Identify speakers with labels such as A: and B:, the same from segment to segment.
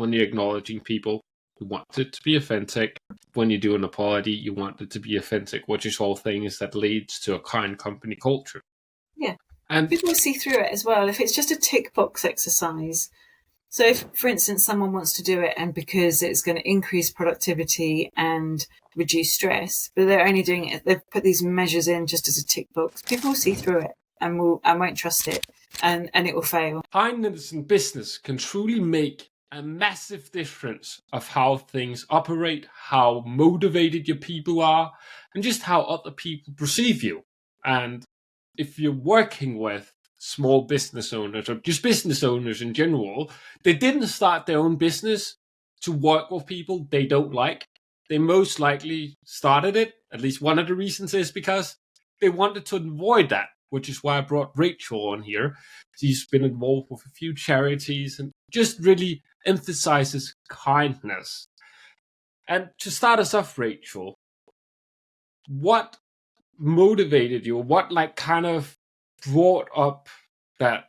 A: when you're acknowledging people, you want it to be authentic. When you do an apology, you want it to be authentic, which is all things that leads to a kind company culture.
B: Yeah.
A: And
B: people see through it as well. If it's just a tick box exercise, so if, for instance, someone wants to do it and because it's going to increase productivity and reduce stress, but they're only doing it, they've put these measures in just as a tick box, people will see through it and won't trust it, and it will fail.
A: Kindness in business can truly make a massive difference of how things operate, how motivated your people are, and just how other people perceive you. And if you're working with small business owners or just business owners in general, they didn't start their own business to work with people they don't like. They most likely started it, at least one of the reasons is because they wanted to avoid that, which is why I brought Rachael on here. She's been involved with a few charities and just really emphasizes kindness. And to start us off, Rachael, what motivated you? What kind of brought up that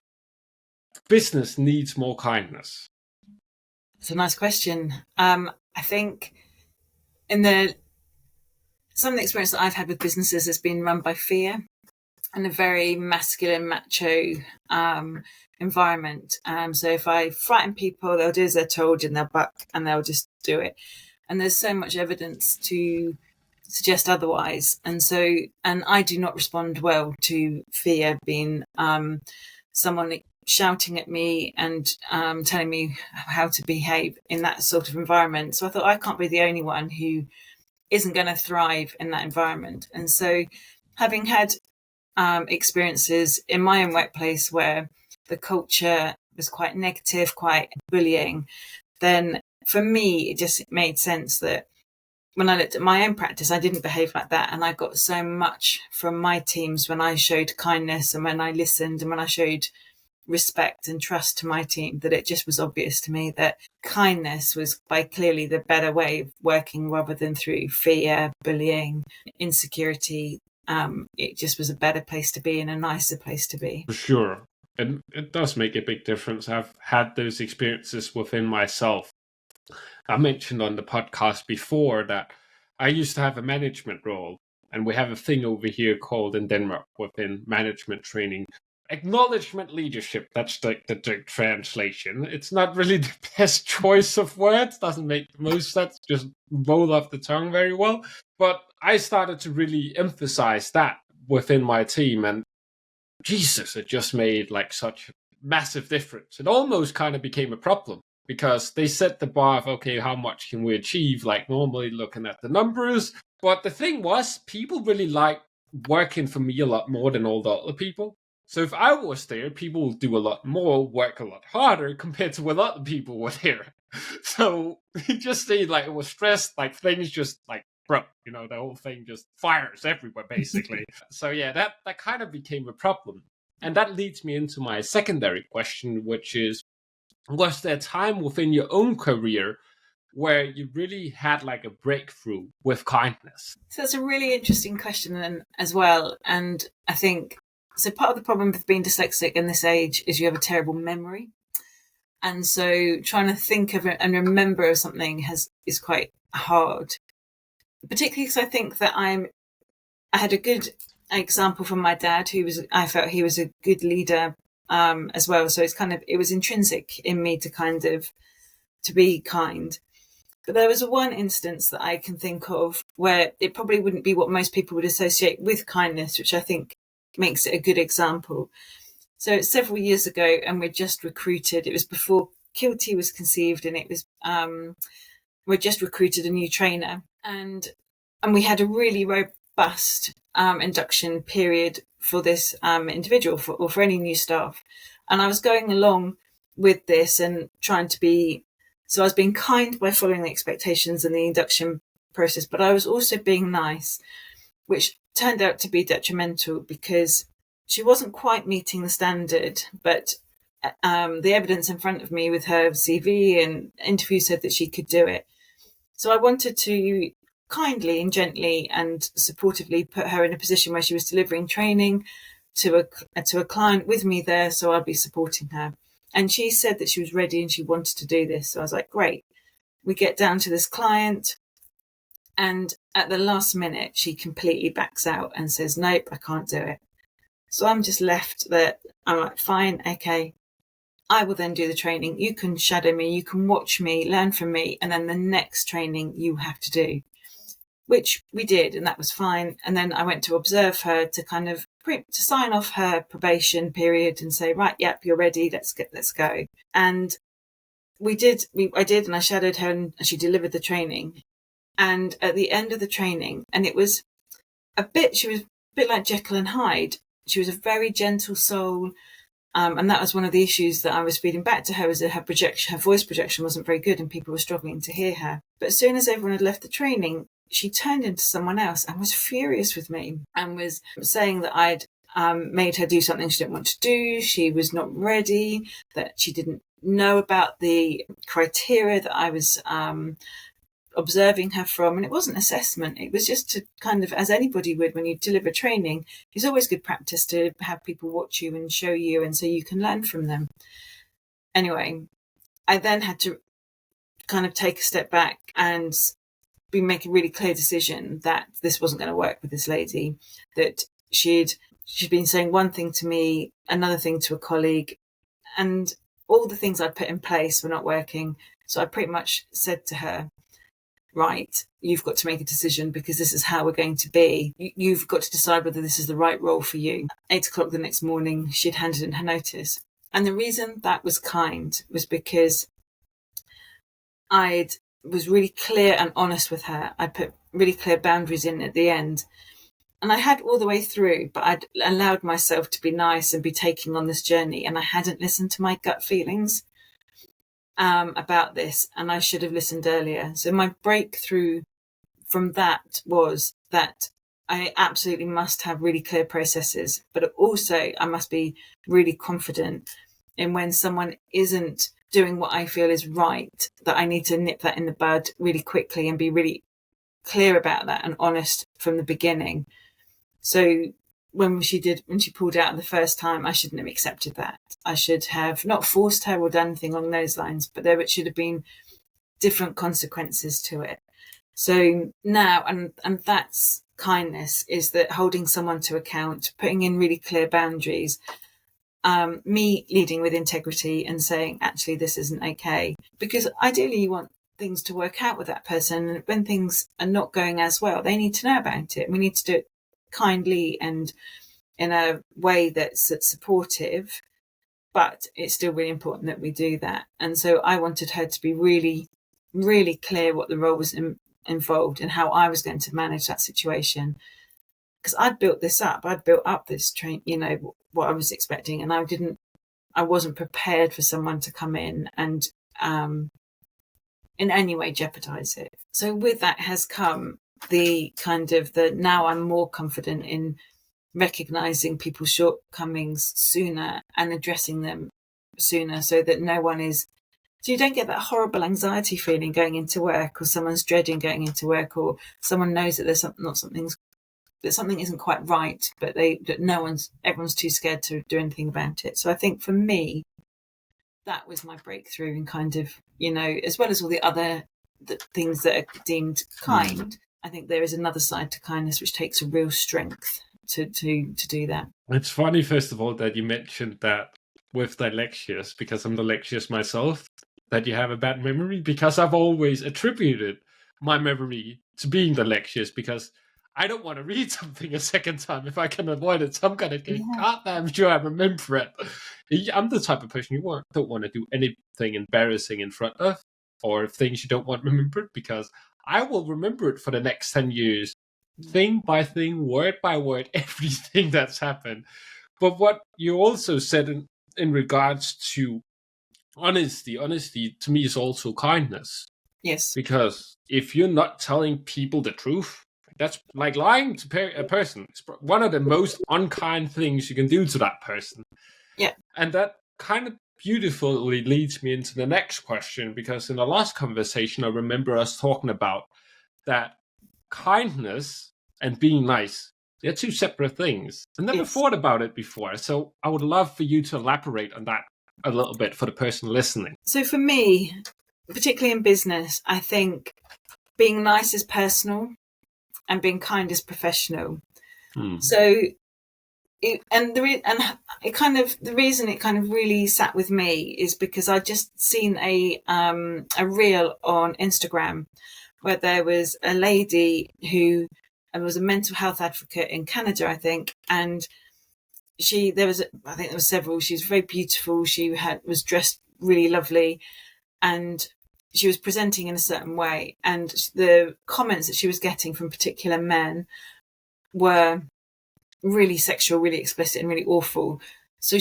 A: business needs more kindness?
B: It's a nice question. I think some of the experience that I've had with businesses has been run by fear and a very masculine, macho environment. So if I frighten people, they'll do as they're told and they'll buck and they'll just do it. And there's so much evidence to suggest otherwise. And I do not respond well to fear, being someone shouting at me and telling me how to behave in that sort of environment. So I thought I can't be the only one who isn't going to thrive in that environment. And so having had experiences in my own workplace where the culture was quite negative, quite bullying, then for me, it just made sense that when I looked at my own practice, I didn't behave like that. And I got so much from my teams when I showed kindness and when I listened and when I showed respect and trust to my team, that it just was obvious to me that kindness was by clearly the better way of working rather than through fear, bullying, insecurity. It just was a better place to be and a nicer place to be.
A: For sure. And it does make a big difference. I've had those experiences within myself. I mentioned on the podcast before that I used to have a management role, and we have a thing over here called in Denmark within management training, acknowledgement leadership. That's the translation. It's not really the best choice of words, doesn't make the most sense, just roll off the tongue very well. But I started to really emphasize that within my team, and Jesus, it just made such a massive difference. It almost kind of became a problem because they set the bar of, okay, how much can we achieve? Normally looking at the numbers. But the thing was, people really liked working for me a lot more than all the other people. So if I was there, people would do a lot more, work a lot harder compared to when other people were there. So you just see it was stressed, things just broke, the whole thing just fires everywhere basically. So yeah, that kind of became a problem. And that leads me into my secondary question, which is, was there a time within your own career where you really had a breakthrough with kindness?
B: So that's a really interesting question as well. And I think, so part of the problem with being dyslexic in this age is you have a terrible memory. And so trying to think of it and remember something is quite hard, particularly because I think that I had a good example from my dad, I felt he was a good leader as well. So it was intrinsic in me to be kind. But there was one instance that I can think of where it probably wouldn't be what most people would associate with kindness, which I think makes it a good example. So it's several years ago, and we'd just recruited. It was before Kilty was conceived, and it was we'd just recruited a new trainer, and we had a really robust induction period for this individual or for any new staff. And I was going along with this and trying to be. So I was being kind by following the expectations and the induction process, but I was also being nice, which turned out to be detrimental because she wasn't quite meeting the standard, but the evidence in front of me with her CV and interview said that she could do it. So I wanted to kindly and gently and supportively put her in a position where she was delivering training to a client with me there, so I'd be supporting her. And she said that she was ready and she wanted to do this. So I was like, great. We get down to this client, and at the last minute, she completely backs out and says, nope, I can't do it. So I'm just left there. I'm like, fine, okay. I will then do the training. You can shadow me, you can watch me, learn from me, and then the next training you have to do, which we did, and that was fine. And then I went to observe her to kind of to sign off her probation period and say, right, yep, you're ready. Let's go. And I did, and I shadowed her, and she delivered the training. And at the end of the training, and it was she was a bit like Jekyll and Hyde. She was a very gentle soul. And that was one of the issues that I was feeding back to her, was that her voice projection wasn't very good and people were struggling to hear her. But as soon as everyone had left the training, she turned into someone else and was furious with me and was saying that I'd made her do something she didn't want to do. She was not ready, that she didn't know about the criteria that I was observing her from. And it wasn't assessment. It was just to kind of, as anybody would when you deliver training, it's always good practice to have people watch you and show you, and so you can learn from them. Anyway, I then had to kind of take a step back and make a really clear decision that this wasn't going to work with this lady, that she'd been saying one thing to me, another thing to a colleague, and all the things I'd put in place were not working. So I pretty much said to her, right, you've got to make a decision, because this is how we're going to be. You've got to decide whether this is the right role for you. 8 o'clock the next morning, she'd handed in her notice. And the reason that was kind was because I was really clear and honest with her. I put really clear boundaries in at the end. And I had all the way through, but I'd allowed myself to be nice and be taking on this journey. And I hadn't listened to my gut feelings about this, and I should have listened earlier. So my breakthrough from that was that I absolutely must have really clear processes, but also I must be really confident in when someone isn't doing what I feel is right, that I need to nip that in the bud really quickly and be really clear about that and honest from the beginning. So when she pulled out the first time, I shouldn't have accepted that. I should have not forced her or done anything along those lines, but there should have been different consequences to it. So now, and that's kindness, is that holding someone to account, putting in really clear boundaries, me leading with integrity and saying, actually, this isn't okay. Because ideally you want things to work out with that person. When things are not going as well, they need to know about it. We need to do it kindly and in a way that's supportive, but it's still really important that we do that. And so I wanted her to be really, really clear what the role was involved and how I was going to manage that situation. Because I'd built up this train, what I was expecting, and I wasn't prepared for someone to come in and in any way jeopardize it. So with that has come now I'm more confident in recognizing people's shortcomings sooner and addressing them sooner, so that so you don't get that horrible anxiety feeling going into work, or someone's dreading going into work, or someone knows that something isn't quite right, but everyone's too scared to do anything about it. So I think for me, that was my breakthrough in kind of, as well as all the other things that are deemed kind. I think there is another side to kindness which takes a real strength to do that.
A: It's funny, first of all, that you mentioned that with dyslexia, because I'm dyslexia myself, that you have a bad memory, because I've always attributed my memory to being dyslexia, because I don't want to read something a second time if I can avoid it. So I'm going to get goddamn sure I remember it. I'm the type of person you don't want to do anything embarrassing in front of, or things you don't want remembered, because I will remember it for the next 10 years, thing by thing, word by word, everything that's happened. But what you also said in regards to honesty to me is also kindness.
B: Yes.
A: Because if you're not telling people the truth, that's like lying to a person. It's one of the most unkind things you can do to that person.
B: Yeah.
A: And that kind of beautifully leads me into the next question, because in the last conversation, I remember us talking about that kindness and being nice, they're two separate things. I never thought about it before. So I would love for you to elaborate on that. a little bit for the person listening?
B: So for me, particularly in business, I think being nice is personal and being kind is professional. So the reason it kind of really sat with me is because I just seen a reel on Instagram where there was a lady who was a mental health advocate in Canada, I think, and I think there was several. She was very beautiful. She was dressed really lovely, and she was presenting in a certain way. And the comments that she was getting from particular men were really sexual, really explicit, and really awful. So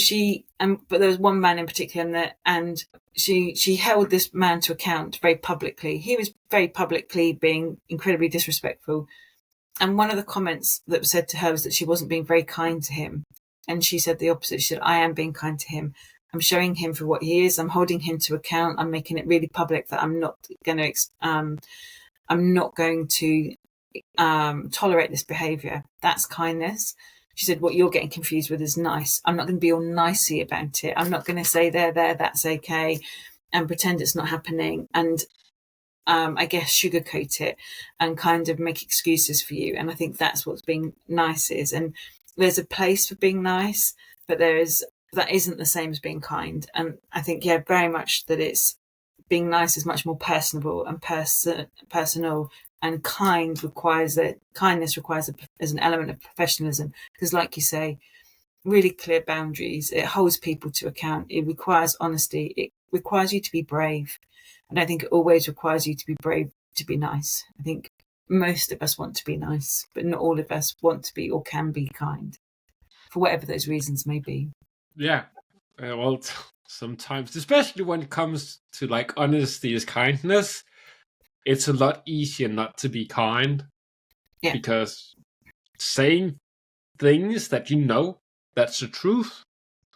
B: but there was one man in particular, and she held this man to account very publicly. He was very publicly being incredibly disrespectful. And one of the comments that was said to her was that she wasn't being very kind to him. And she said the opposite. She said, I am being kind to him. I'm showing him for what he is. I'm holding him to account. I'm making it really public that I'm not going to tolerate this behaviour. That's kindness. She said, what you're getting confused with is nice. I'm not going to be all nicey about it. I'm not going to say there, that's okay, and pretend it's not happening. And I guess sugarcoat it and kind of make excuses for you. And I think that's what being nice is. And there's a place for being nice, but that isn't the same as being kind. And I think, very much that it's being nice is much more personable and personal, and kindness requires as an element of professionalism, because like you say, really clear boundaries. It holds people to account. It requires honesty. It requires you to be brave. And I think it always requires you to be brave to be nice. I think most of us want to be nice, but not all of us want to be or can be kind, for whatever those reasons may be.
A: Yeah. Well, sometimes, especially when it comes to like honesty is kindness, it's a lot easier not to be kind. Yeah. Because saying things that you know that's the truth,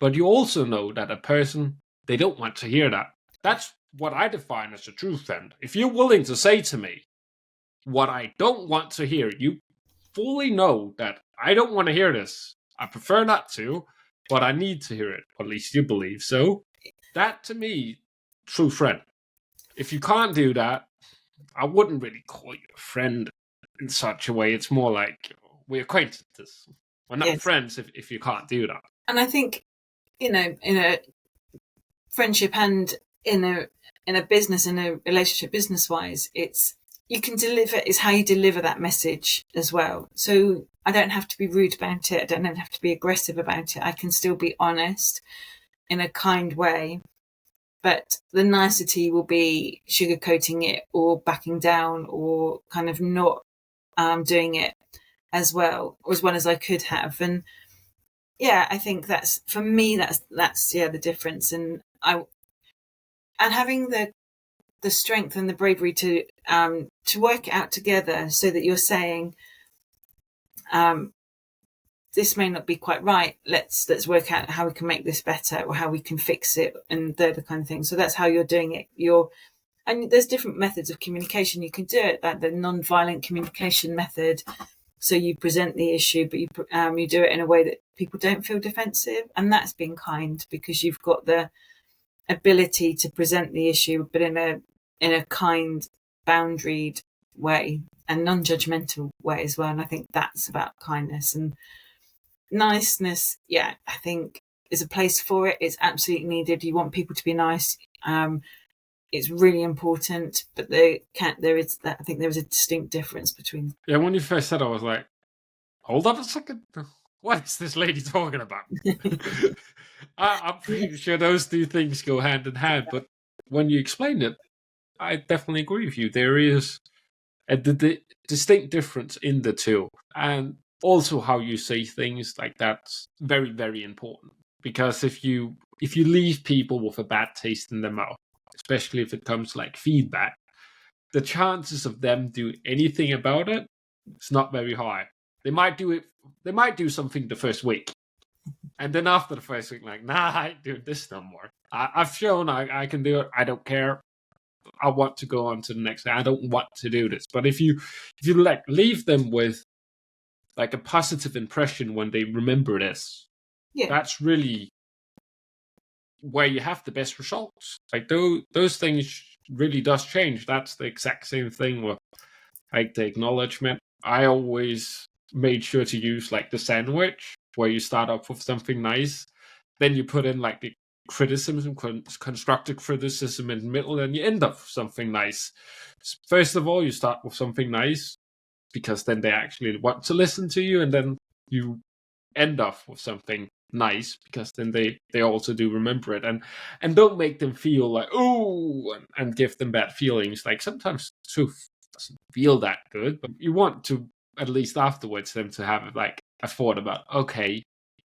A: but you also know that a person, they don't want to hear that. That's what I define as the truth. And if you're willing to say to me what I don't want to hear, you fully know that I don't want to hear this. I prefer not to, but I need to hear it. Or at least you believe so. That, to me, true friend. If you can't do that, I wouldn't really call you a friend in such a way. It's more like we're acquaintances. We're not friends if you can't do that.
B: And I think, in a friendship and in a business, in a relationship business-wise, it's how you deliver that message as well. So I don't have to be rude about it. I don't have to be aggressive about it. I can still be honest in a kind way. But the nicety will be sugarcoating it or backing down or kind of not doing it as well as I could have. And I think that's, for me, that's the difference. And having the strength and the bravery to work it out together, so that you're saying, this may not be quite right. Let's work out how we can make this better or how we can fix it, and the kind of thing. So that's how you're doing it. And there's different methods of communication you can do it, like the non-violent communication method. So you present the issue, but you do it in a way that people don't feel defensive, and that's being kind, because you've got the ability to present the issue, but in a kind, boundaried way and non-judgmental way as well. And I think that's about kindness. And niceness, I think, is a place for it. It's absolutely needed. You want people to be nice. It's really important, but I think there is a distinct difference between.
A: Yeah, when you first said it, I was like, hold up a second. What is this lady talking about? I'm pretty sure those two things go hand in hand, but when you explained it, I definitely agree with you. There is a distinct difference in the two. And also how you say things, like that's very, very important. Because if you leave people with a bad taste in their mouth, especially if it comes like feedback, the chances of them doing anything about it is not very high. They might do something the first week. And then after the first week, like, nah, I ain't doing this no more. I've shown I can do it. I don't care. I want to go on to the next thing. I don't want to do this. But if you like leave them with like a positive impression when they remember this, that's really where you have the best results. Like those things really does change. That's the exact same thing with like the acknowledgement. I always made sure to use like the sandwich, where you start off with something nice, then you put in like the criticism, constructive criticism in the middle, and you end up with something nice. First of all, you start with something nice, because then they actually want to listen to you, and then you end off with something nice, because then they also do remember it, and don't make them feel like, oh, and give them bad feelings. Like sometimes truth doesn't feel that good, but you want to at least afterwards them to have like a thought about, okay,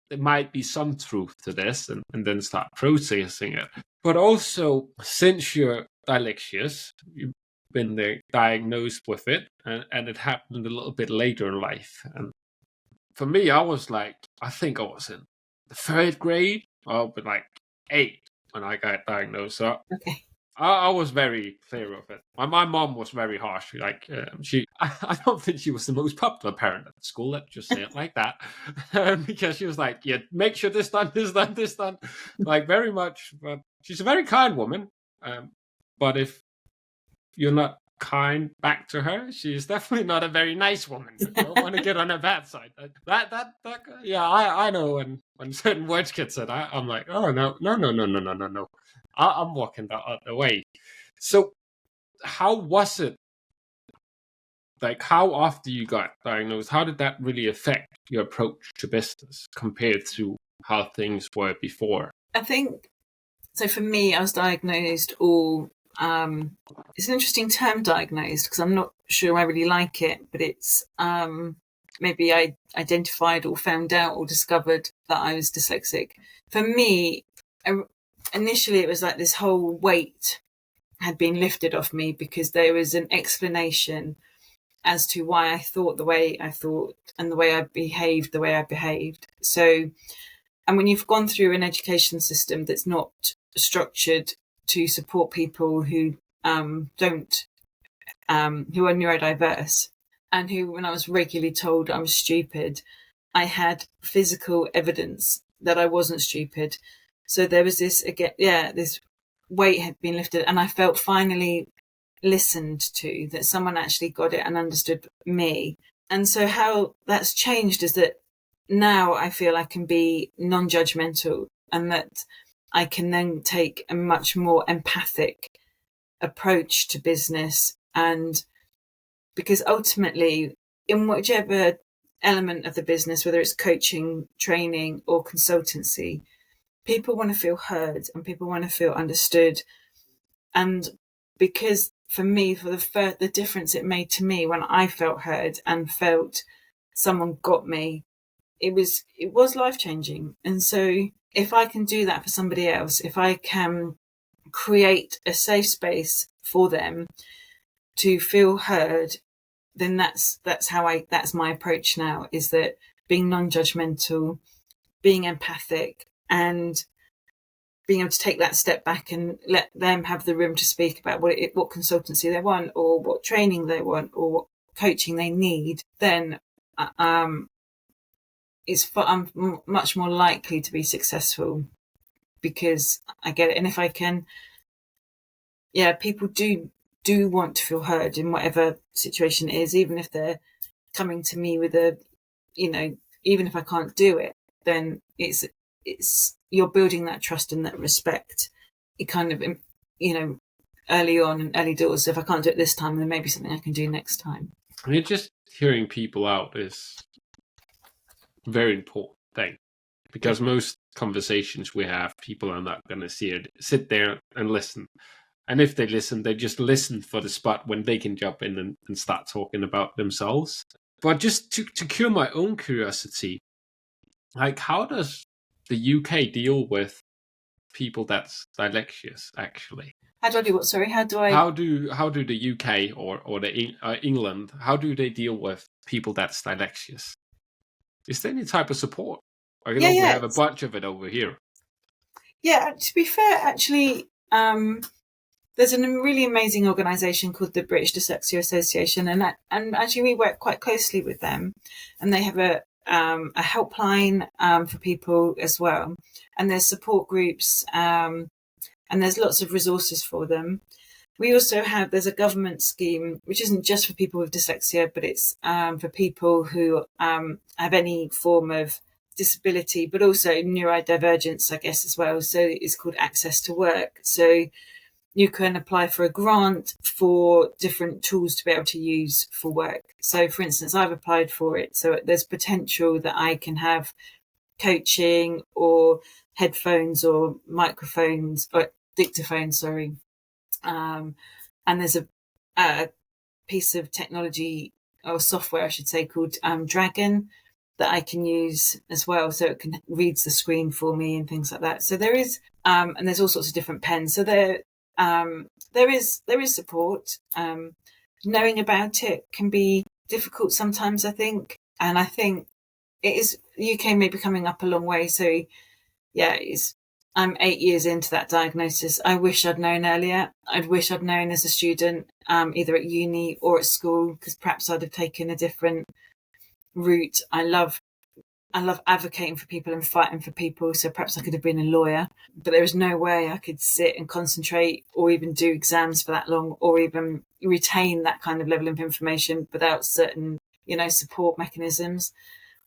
A: there might be some truth to this, and then start processing it. But also, since you're dyslexic, you've been diagnosed with it, and it happened a little bit later in life. And for me, I was like, I think I was in the third grade, or like 8 when I got diagnosed. So
B: Okay.
A: I was very clear of it. My mom was very harsh. Like I don't think she was the most popular parent at school. Let's just say it like that, because she was like, "Yeah, make sure this done, this done, this done," like very much. But she's a very kind woman. But if you're not kind back to her, she's definitely not a very nice woman. You don't want to get on her bad side. That yeah, I know when certain words get said, I'm like, oh no. I'm walking the other way. So how was it? Like, how after you got diagnosed, how did that really affect your approach to business compared to how things were before?
B: I think, so for me, I was diagnosed, or it's an interesting term, diagnosed, because I'm not sure I really like it, but it's maybe I identified or found out or discovered that I was dyslexic. For me, initially it was like this whole weight had been lifted off me, because there was an explanation as to why I thought the way I thought and the way I behaved the way I behaved. So, and when you've gone through an education system that's not structured to support people who who are neurodiverse, and who, when I was regularly told I was stupid, I had physical evidence that I wasn't stupid. So there was this, again, this weight had been lifted, and I felt finally listened to, that someone actually got it and understood me. And so how that's changed is that now I feel I can be non-judgmental, and that I can then take a much more empathic approach to business. And because ultimately, in whichever element of the business, whether it's coaching, training, or consultancy, people want to feel heard and people want to feel understood. And because for me, for the difference it made to me when I felt heard and felt someone got me, it was life-changing. And so if I can do that for somebody else, if I can create a safe space for them to feel heard, then that's my approach now, is that being non-judgmental, being empathic, and being able to take that step back and let them have the room to speak about what consultancy they want, or what training they want, or what coaching they need, then I'm much more likely to be successful, because I get it. And if I can, people do want to feel heard in whatever situation it is, even if they're coming to me with even if I can't do it, then it's you're building that trust and that respect. It kind of, early on in early doors. If I can't do it this time, then maybe something I can do next time.
A: I mean, just hearing people out is a very important thing, because most conversations we have, people are not going to sit there and listen. And if they listen, they just listen for the spot when they can jump in and start talking about themselves. But just to cure my own curiosity, like, how does the UK deal with people that's dyslexic, actually?
B: How do I do what? Sorry, how do
A: the UK or the England, how do they deal with people that's dyslexic? Is there any type of support? We have a bunch of it over here.
B: Yeah, to be fair, actually, there's a really amazing organisation called the British Dyslexia Association, and actually we work quite closely with them, and they have a helpline for people as well, and there's support groups, and there's lots of resources for them. We also there's a government scheme which isn't just for people with dyslexia, but it's for people who have any form of disability, but also neurodivergence, I guess, as well. So it's called Access to Work. So you can apply for a grant for different tools to be able to use for work. So, for instance, I've applied for it. So there's potential that I can have coaching or headphones or microphones or dictaphones, sorry. And there's a piece of technology or software, I should say, called Dragon that I can use as well. So it can reads the screen for me and things like that. So there is, and there's all sorts of different pens. So there is support. Knowing about it can be difficult sometimes, I think. And I think the UK may be coming up a long way. So yeah, I'm 8 years into that diagnosis. I wish I'd known earlier. I'd wish I'd known as a student, either at uni or at school, because perhaps I'd have taken a different route. I love advocating for people and fighting for people. So perhaps I could have been a lawyer, but there is no way I could sit and concentrate or even do exams for that long or even retain that kind of level of information without certain, support mechanisms.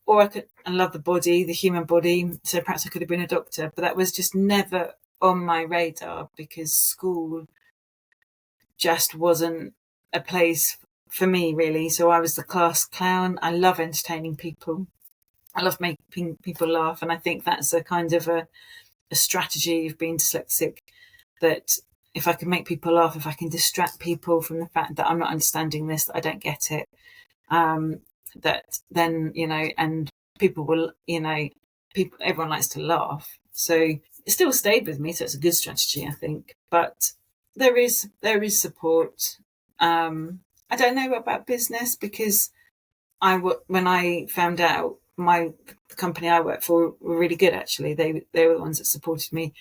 B: Or I love the body, the human body. So perhaps I could have been a doctor, but that was just never on my radar because school just wasn't a place for me, really. So I was the class clown. I love entertaining people. I love making people laugh. And I think that's a kind of a strategy of being dyslexic, that if I can make people laugh, if I can distract people from the fact that I'm not understanding this, that I don't get it, that then, and people will, everyone likes to laugh. So it still stayed with me. So it's a good strategy, I think. But there is support. I don't know about business because when I found out, the company I worked for were really good, actually. They were the ones that supported me.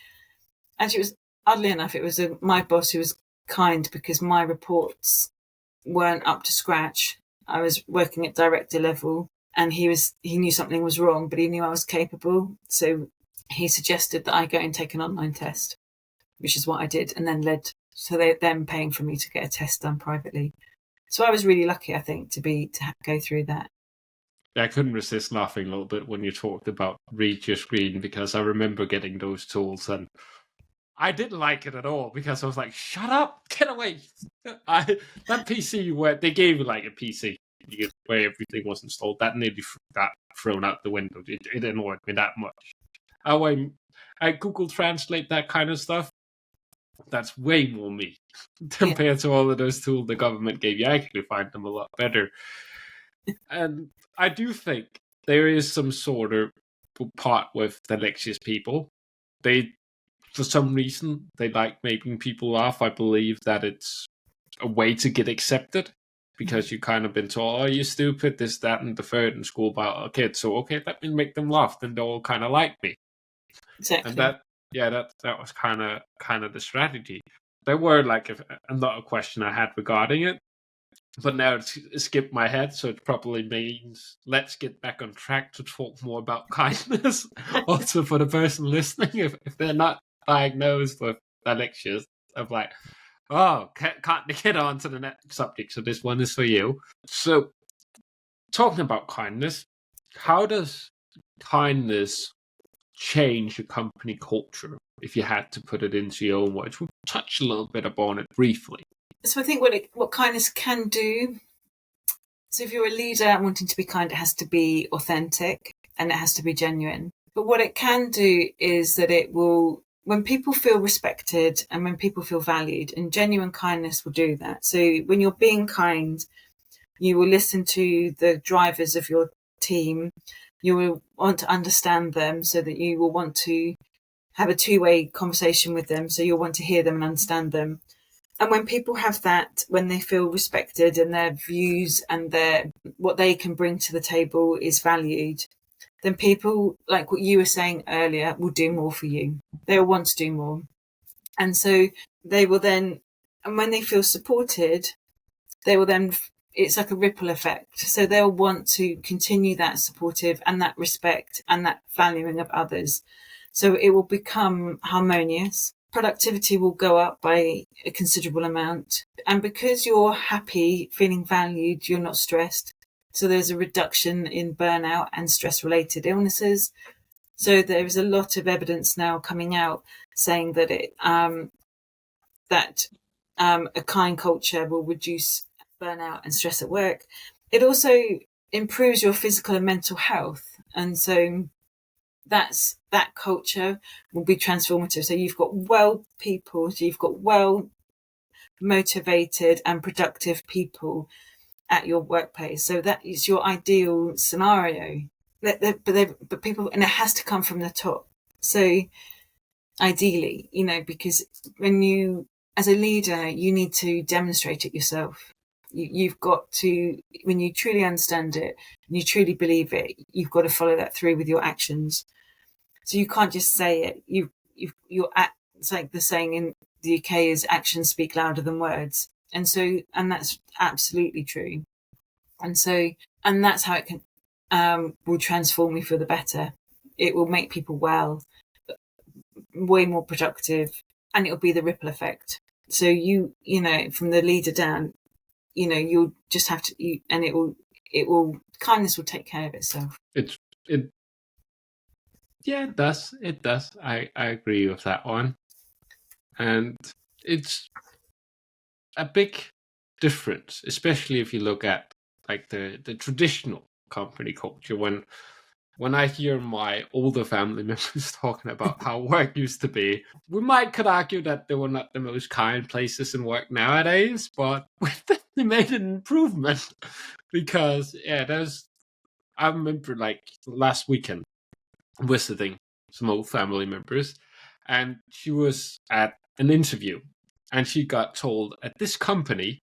B: And it was, oddly enough, it was my boss who was kind because my reports weren't up to scratch. I was working at director level and he knew something was wrong, but he knew I was capable. So he suggested that I go and take an online test, which is what I did, and then led to them paying for me to get a test done privately. So I was really lucky, I think, to go through that.
A: I couldn't resist laughing a little bit when you talked about read your screen, because I remember getting those tools and I didn't like it at all because I was like, shut up, get away. That PC where they gave you like a PC where everything was installed, that nearly got thrown out the window. It annoyed me that much. I Google Translate that kind of stuff. That's way more me compared to all of those tools the government gave you. I actually find them a lot better. And I do think there is some sort of part with the Lexius people. For some reason, they like making people laugh. I believe that it's a way to get accepted because you've kind of been told, oh, you're stupid, this, that, and the third in school by a kid. So, okay, let me make them laugh. Then they'll all kind of like me.
B: Exactly.
A: And that was kind of the strategy. There were like another question I had regarding it, but now it's skipped my head, so it probably means let's get back on track to talk more about kindness. Also, for the person listening, if they're not diagnosed with dyslexia, I'm like, oh, can't get on to the next subject, so this one is for you. So, talking about kindness, how does kindness change a company culture, if you had to put it into your own words? We'll touch a little bit upon it briefly.
B: So I think what kindness can do, so if you're a leader wanting to be kind, it has to be authentic and it has to be genuine. But what it can do is that it will, when people feel respected and when people feel valued, and genuine kindness will do that. So when you're being kind, you will listen to the drivers of your team. You will want to understand them so that you will want to have a two-way conversation with them. So you'll want to hear them and understand them. And when people have that, when they feel respected and their views and what they can bring to the table is valued, then people, like what you were saying earlier, will do more for you. They'll want to do more. And so they will then, and when they feel supported, they will then it's like a ripple effect. So they'll want to continue that supportive and that respect and that valuing of others. So it will become harmonious. Productivity will go up by a considerable amount. And because you're happy, feeling valued, you're not stressed. So there's a reduction in burnout and stress-related illnesses. So there is a lot of evidence now coming out saying that a kind culture will reduce burnout and stress at work. It also improves your physical and mental health. And so that culture will be transformative. So you've got well people, so you've got well motivated and productive people at your workplace. So that is your ideal scenario. But people, and it has to come from the top. So ideally, because when you, as a leader, you need to demonstrate it yourself. You've got to, when you truly understand it and you truly believe it, you've got to follow that through with your actions. So you can't just say it. It's like the saying in the UK is actions speak louder than words. And that's absolutely true. And that's how it can, will transform you for the better. It will make people well, way more productive, and it'll be the ripple effect. So from the leader down, you'll just have to, and it will, kindness will take care of itself.
A: Yeah, it does. It does. I agree with that one. And it's a big difference, especially if you look at like the traditional company culture. When I hear my older family members talking about how work used to be, could argue that they were not the most kind places in work nowadays, but we've definitely made an improvement. Because I remember like last weekend visiting some old family members, and she was at an interview, and she got told, at this company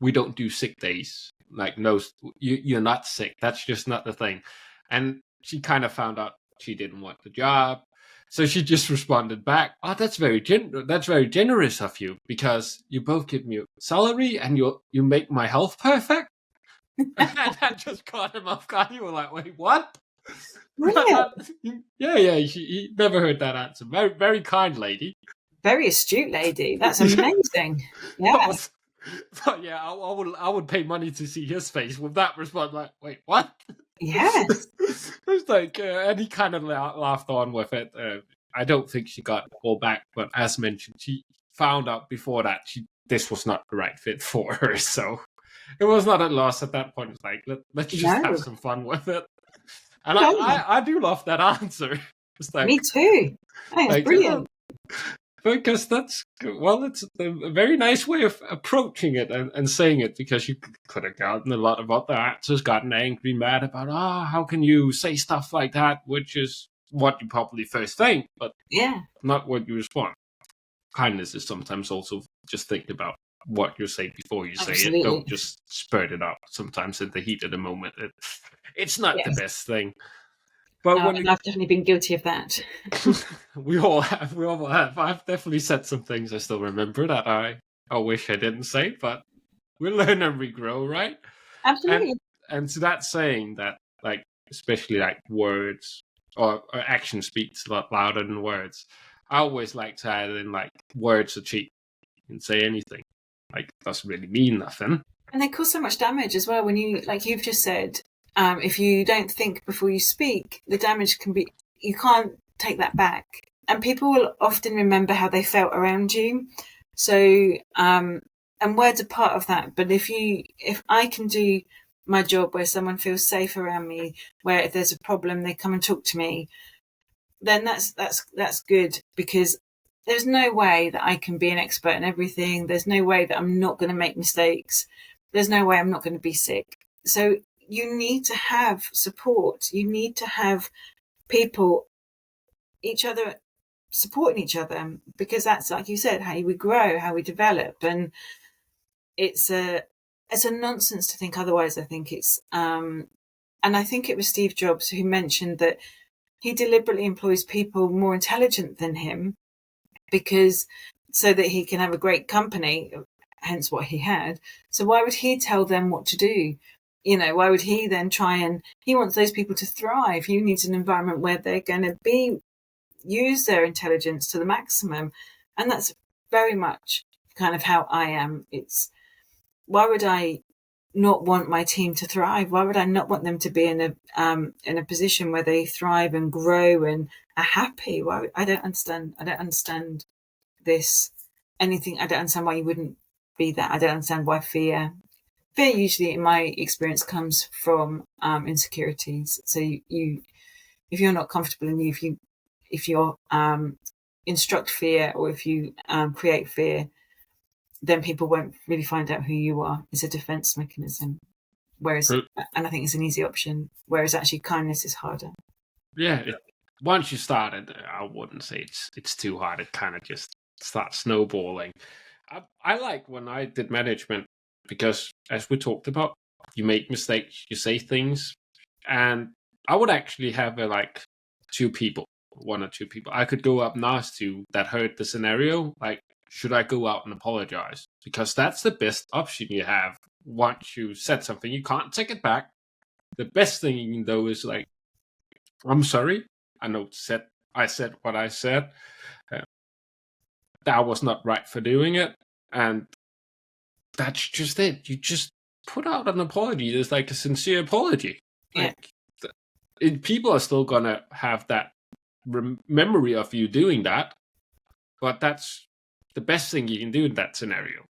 A: we don't do sick days. Like, no, you're not sick, that's just not the thing. And she kind of found out she didn't want the job, so she just responded back, oh, that's very generous of you, because you both give me a salary and you make my health perfect. And that just caught him off guard. You were like, wait, what? Yeah, he never heard that answer. Very, very kind lady.
B: Very astute lady. That's amazing. Yeah.
A: But yeah, I would pay money to see his face with that response. Like, wait, what?
B: Yes.
A: It's like, and he kind of laughed on with it. I don't think she got the call back, but as mentioned, she found out before that this was not the right fit for her. So it was not a loss at that point. It's like, let's just have some fun with it. And I do love that answer. It's like,
B: me too. I think it's brilliant.
A: Because it's a very nice way of approaching it and saying it, because you could have gotten a lot of other answers, gotten angry, mad about, how can you say stuff like that, which is what you probably first think, but not what you respond. Kindness is sometimes also just think about what you say before you say it. Don't just spurt it out. Sometimes in the heat of the moment, it's not the best thing. But
B: I've definitely been guilty of that.
A: We all have. I've definitely said some things I still remember that I wish I didn't say, but we learn and we grow, right?
B: Absolutely.
A: And to that saying that, like, especially like words or action speaks a lot louder than words, I always like to add in like words are cheap. You can say anything. Like, it doesn't really mean nothing.
B: And they cause so much damage as well when you, like you've just said, if you don't think before you speak, the damage can be, you can't take that back. And people will often remember how they felt around you. So, and words are part of that. But if I can do my job where someone feels safe around me, where if there's a problem, they come and talk to me, then that's good, because there's no way that I can be an expert in everything. There's no way that I'm not going to make mistakes. There's no way I'm not going to be sick. So you need to have support. You need to have people, each other, supporting each other, because that's, like you said, how we grow, how we develop. And it's a nonsense to think otherwise. I think it's, and I think it was Steve Jobs who mentioned that he deliberately employs people more intelligent than him, because so that he can have a great company. hence what he had. So why would he tell them what to do? Why would he then he wants those people to thrive. He needs an environment where they're going to use their intelligence to the maximum. And that's very much kind of how I am. It's, why would I not want my team to thrive? Why would I not want them to be in a position where they thrive and grow and are happy? I don't understand this. I don't understand why you wouldn't be that. I don't understand why fear usually, in my experience, comes from insecurities. So you if you're not comfortable in you, if you instruct fear, or if you create fear, then people won't really find out who you are. It's a defense mechanism. And I think it's an easy option, whereas actually kindness is harder.
A: Yeah, once you start it, I wouldn't say it's too hard. It kind of just starts snowballing. I like when I did management, because as we talked about, you make mistakes, you say things, and I would actually have one or two people I could go up nice to that heard the scenario. Like, should I go out and apologize? Because that's the best option you have. Once you said something, you can't take it back. The best thing you can do is like, I'm sorry. I said what I said. That was not right for doing it. And that's just it. You just put out an apology. There's like a sincere apology.
B: Yeah.
A: People are still going to have that memory of you doing that. But that's the best thing you can do in that scenario.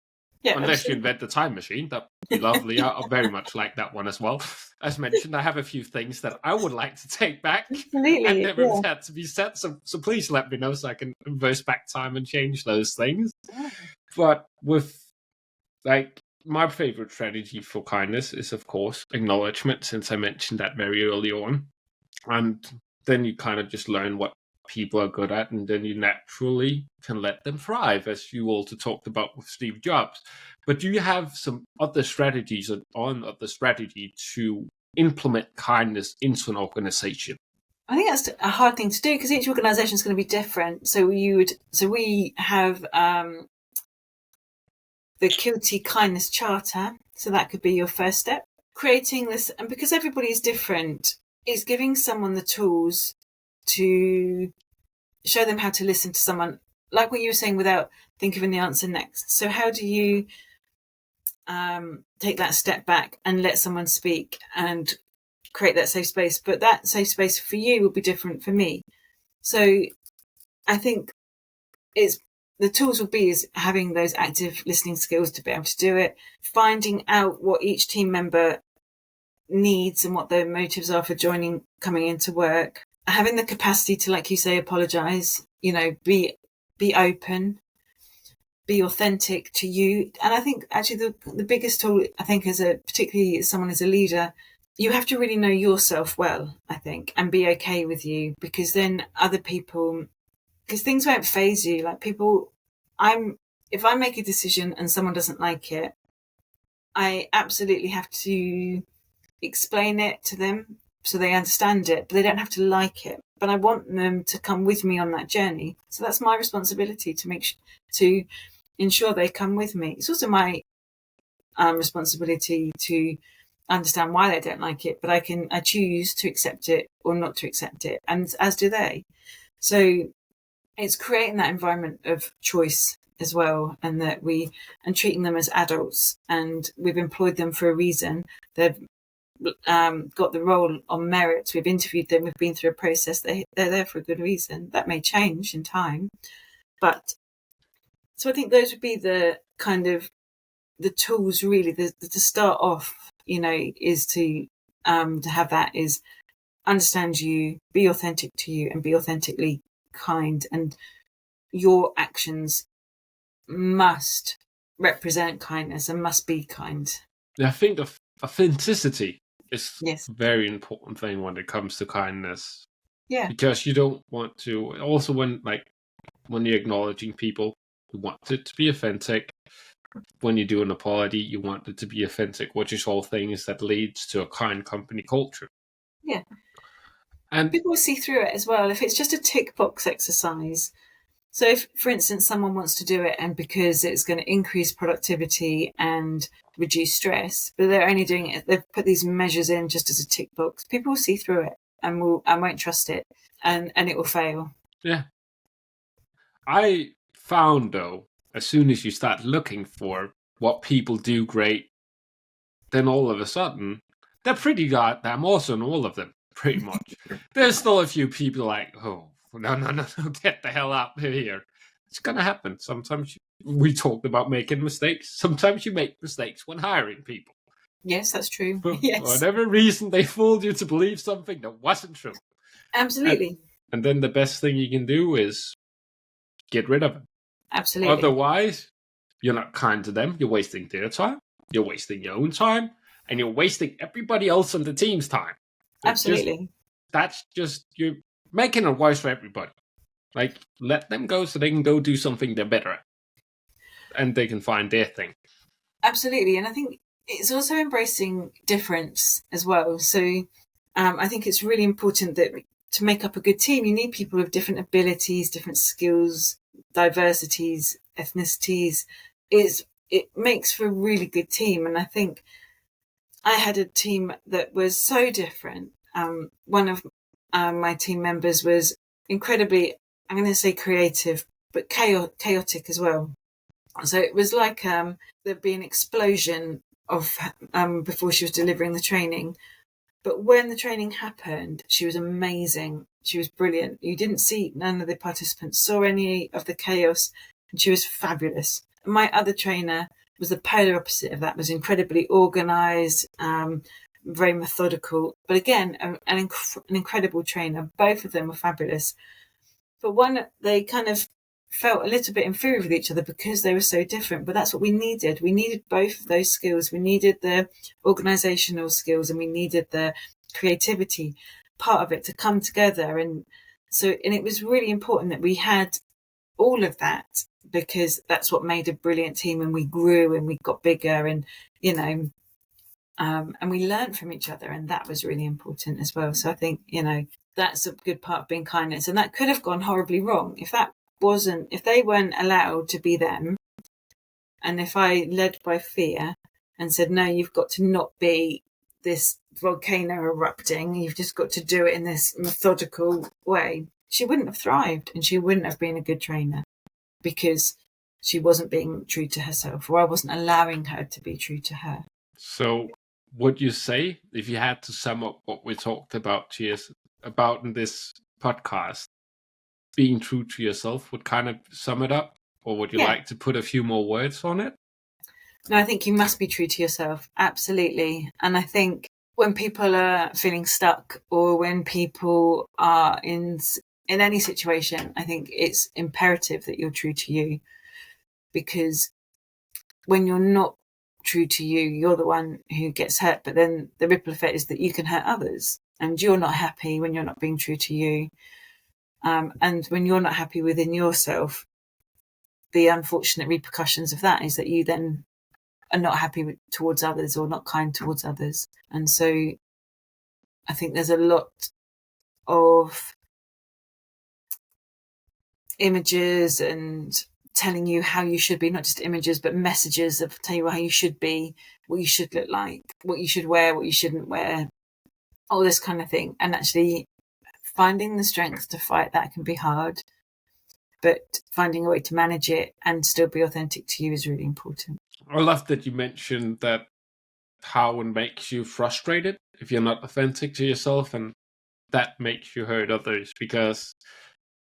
A: Yeah, unless you invent the time machine. That'd be lovely. I very much like that one as well. As mentioned, I have a few things that I would like to take back.
B: Absolutely,
A: and never had to be said. So please let me know so I can reverse back time and change those things. Yeah. But with, like, my favorite strategy for kindness is, of course, acknowledgement, since I mentioned that very early on. And then you kind of just learn what people are good at, and then you naturally can let them thrive, as you also talked about with Steve Jobs. But do you have some other strategies on the strategy to implement kindness into an organization?
B: I think that's a hard thing to do, because each organization is going to be different. So we have the Kilty Kindness Charter. So that could be your first step. Creating this, and because everybody is different, is giving someone the tools to show them how to listen to someone, like what you were saying, without thinking of the answer next. So how do you take that step back and let someone speak and create that safe space? But that safe space for you will be different for me. So I think the tools will be is having those active listening skills to be able to do it, finding out what each team member needs and what their motives are for coming into work, having the capacity to, like you say, apologize, be open, be authentic to you. And I think actually the biggest tool, I think, particularly as someone as a leader, you have to really know yourself well, I think, and be okay with you, because then other people, because things won't faze you. Like if I make a decision and someone doesn't like it, I absolutely have to explain it to them so they understand it, but they don't have to like it. But I want them to come with me on that journey. So that's my responsibility to ensure they come with me. It's also my responsibility to understand why they don't like it, but I choose to accept it or not to accept it, and as do they. So it's creating that environment of choice as well, and treating them as adults, and we've employed them for a reason. They've got the role on merit. We've interviewed them. We've been through a process. They're there for a good reason. That may change in time, but so I think those would be the kind of the tools really. To start off, is to have that is understand you, be authentic to you, and be authentically kind, and your actions must represent kindness and must be kind.
A: I think authenticity is a very important thing when it comes to kindness.
B: Yeah.
A: Because you don't want to, also when you're acknowledging people, you want it to be authentic. When you do an apology, you want it to be authentic, which is all things that leads to a kind company culture.
B: Yeah.
A: And
B: people see through it as well. If it's just a tick box exercise, So if, for instance, someone wants to do it and because it's going to increase productivity and reduce stress, but they're only doing it, they've put these measures in just as a tick box, people will see through it and won't trust it, and it will fail.
A: Yeah. I found, though, as soon as you start looking for what people do great, then all of a sudden, they're pretty goddamn awesome, all of them, pretty much. There's still a few people like, oh, no, get the hell out of here. It's going to happen. Sometimes we talked about making mistakes. Sometimes you make mistakes when hiring people.
B: Yes, that's true.
A: For
B: Yes.
A: whatever reason, they fooled you to believe something that wasn't true.
B: Absolutely.
A: And then the best thing you can do is get rid of it.
B: Absolutely.
A: Otherwise, you're not kind to them. You're wasting their time. You're wasting your own time. And you're wasting everybody else on the team's time.
B: Absolutely.
A: That's just, you're making it worse for everybody. Like, let them go so they can go do something they're better at. And they can find their thing.
B: Absolutely. And I think it's also embracing difference as well. So I think it's really important that to make up a good team, you need people with different abilities, different skills, diversities, ethnicities. It makes for a really good team. And I think I had a team that was so different. One of my team members was incredibly, I'm going to say creative, but chaotic as well. So it was like there'd be an explosion of before she was delivering the training. But when the training happened, she was amazing. She was brilliant. You didn't see, none of the participants saw any of the chaos, and she was fabulous. My other trainer was the polar opposite of that, was incredibly organised, very methodical. But again, an incredible trainer. Both of them were fabulous. But they kind of felt a little bit inferior with each other because they were so different. But that's what we needed. We needed both of those skills. We needed the organizational skills and we needed the creativity part of it to come together. And it was really important that we had all of that, because that's what made a brilliant team, and we grew and we got bigger, and and we learned from each other, and that was really important as well. So I think that's a good part of being kindness, and that could have gone horribly wrong if they weren't allowed to be them, and if I led by fear and said, no, you've got to not be this volcano erupting, you've just got to do it in this methodical way, she wouldn't have thrived and she wouldn't have been a good trainer, because she wasn't being true to herself, or I wasn't allowing her to be true to her.
A: So would you say, if you had to sum up what we talked about in this podcast, being true to yourself would kind of sum it up? Or would you like to put a few more words on it?
B: No, I think you must be true to yourself. Absolutely. And I think when people are feeling stuck, or when people are in any situation, I think it's imperative that you're true to you, because when you're not true to you, you're the one who gets hurt. But then the ripple effect is that you can hurt others, and you're not happy when you're not being true to you. And when you're not happy within yourself, the unfortunate repercussions of that is that you then are not happy towards others, or not kind towards others. And so I think there's a lot of images and telling you how you should be, not just images, but messages of telling you how you should be, what you should look like, what you should wear, what you shouldn't wear, all this kind of thing. And actually finding the strength to fight that can be hard, but finding a way to manage it and still be authentic to you is really important.
A: I love that you mentioned that how it makes you frustrated if you're not authentic to yourself, and that makes you hurt others, because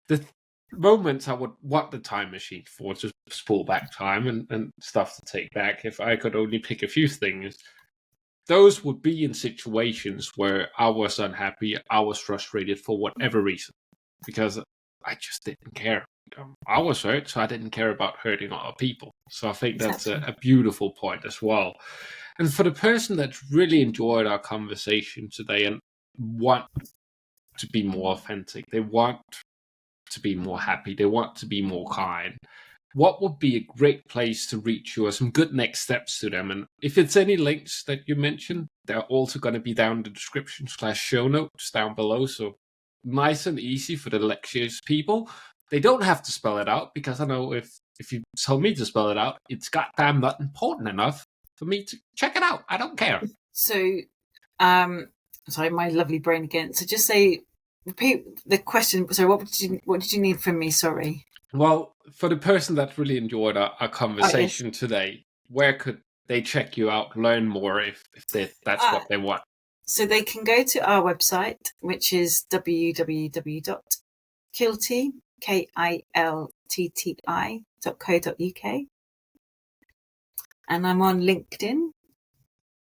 A: the moments I would want the time machine for, to pull back time and stuff to take back, if I could only pick a few things, those would be in situations where I was unhappy, I was frustrated for whatever reason, because I just didn't care. I was hurt, so I didn't care about hurting other people. So I think that's a beautiful point as well. And for the person that's really enjoyed our conversation today and want to be more authentic, they want to be more happy, they want to be more kind, what would be a great place to reach you, or some good next steps to them? And if it's any links that you mentioned, they're also going to be down in the description /show notes down below. So nice and easy for the lectures people. They don't have to spell it out, because I know if you told me to spell it out, it's goddamn not important enough for me to check it out. I don't care.
B: So, sorry, my lovely brain again. So just repeat the question. Sorry, what did you need from me? Sorry.
A: Well, for the person that really enjoyed our conversation today, where could they check you out, learn more if that's what they want?
B: So they can go to our website, which is www.kiltti.co.uk. And I'm on LinkedIn.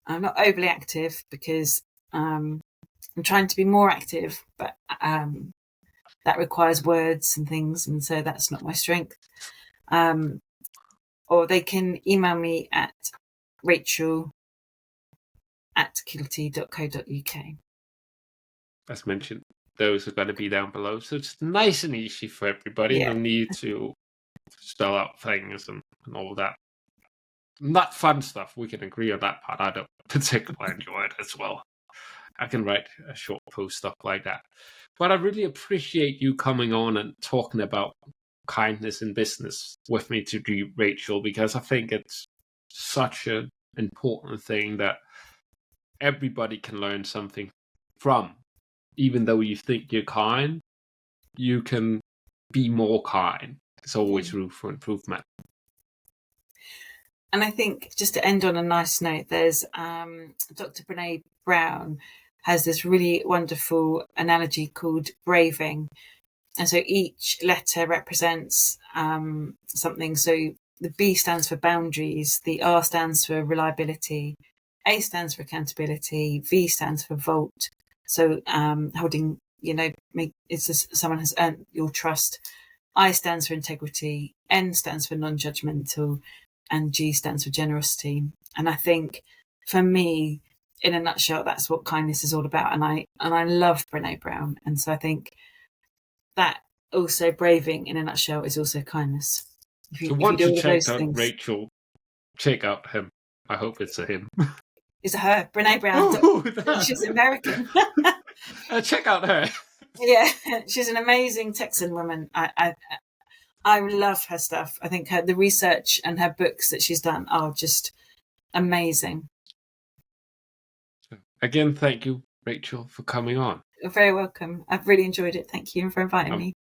B: I'm not overly active because I'm trying to be more active, but that requires words and things, and so that's not my strength. Or they can email me at Rachael@kilty.co.uk.
A: As mentioned, those are going to be down below, so it's nice and easy for everybody.
B: Yeah.
A: No need to spell out things and all that. Not fun stuff. We can agree on that part. I don't particularly enjoy it as well. I can write a short post, stuff like that. But I really appreciate you coming on and talking about kindness in business with me today, Rachael, because I think it's such an important thing that everybody can learn something from. Even though you think you're kind, you can be more kind. There's always room for improvement.
B: And I think, just to end on a nice note, there's Dr. Brene Brown has this really wonderful analogy called braving. And so each letter represents something. So the B stands for boundaries, the R stands for reliability, A stands for accountability, V stands for vault. So holding, it's just someone has earned your trust. I stands for integrity, N stands for non-judgmental, and G stands for generosity. And I think, for me, in a nutshell, that's what kindness is all about. And I love Brene Brown. And so I think that also braving, in a nutshell, is also kindness.
A: So once you checked out Rachael, check out him. I hope it's a him.
B: It's a her, Brene Brown. She's American.
A: Check out her.
B: Yeah, she's an amazing Texan woman. I love her stuff. I think the research and her books that she's done are just amazing.
A: Again, thank you, Rachael, for coming on.
B: You're very welcome. I've really enjoyed it. Thank you for inviting me.